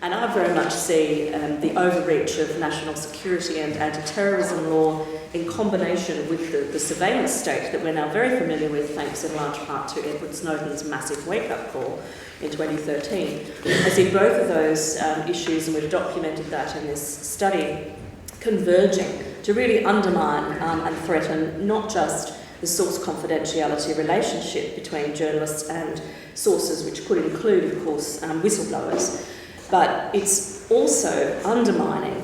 And I very much see the overreach of national security and anti-terrorism law in combination with the surveillance state that we're now very familiar with, thanks in large part to Edward Snowden's massive wake-up call in 2013. I see both of those issues, and we've documented that in this study, converging to really undermine and threaten not just the source confidentiality relationship between journalists and sources, which could include, of course, whistleblowers, but it's also undermining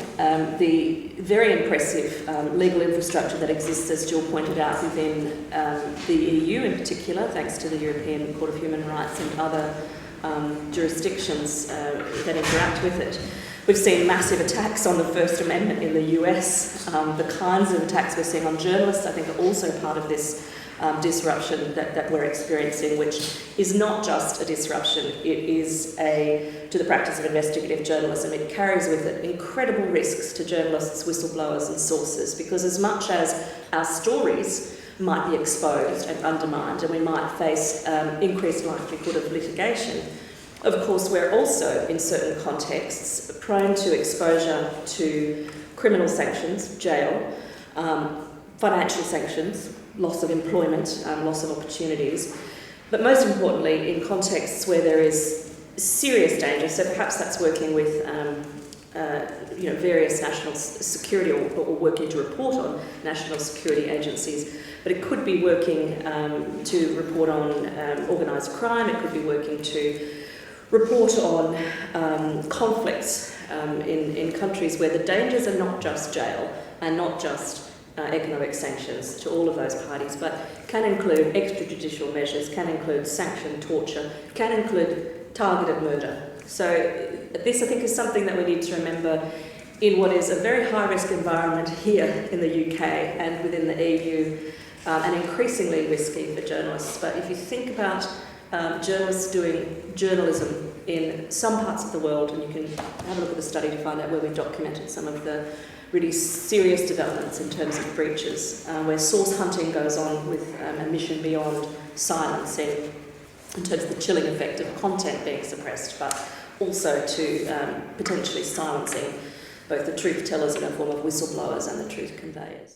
the very impressive legal infrastructure that exists, as Jill pointed out, within the EU in particular, thanks to the European Court of Human Rights and other jurisdictions that interact with it. We've seen massive attacks on the First Amendment in the US. The kinds of attacks we're seeing on journalists, I think, are also part of this disruption that we're experiencing, which is not just a disruption, it is to the practice of investigative journalism. It carries with it incredible risks to journalists, whistleblowers and sources, because as much as our stories might be exposed and undermined and we might face increased likelihood of litigation, of course we're also, in certain contexts, prone to exposure to criminal sanctions, jail, financial sanctions, loss of employment, loss of opportunities, but most importantly in contexts where there is serious danger. So perhaps that's working with various national security or working to report on national security agencies, but it could be working to report on organised crime, it could be working to report on conflicts in countries where the dangers are not just jail and not just economic sanctions to all of those parties, but can include extrajudicial measures, can include sanctioned torture, can include targeted murder. So this, I think, is something that we need to remember in what is a very high-risk environment here in the UK and within the EU, and increasingly risky for journalists. But if you think about journalists doing journalism in some parts of the world, and you can have a look at the study to find out where we documented some of the really serious developments in terms of breaches, where source hunting goes on with a mission beyond silencing, in terms of the chilling effect of content being suppressed, but also to potentially silencing both the truth tellers in the form of whistleblowers and the truth conveyors.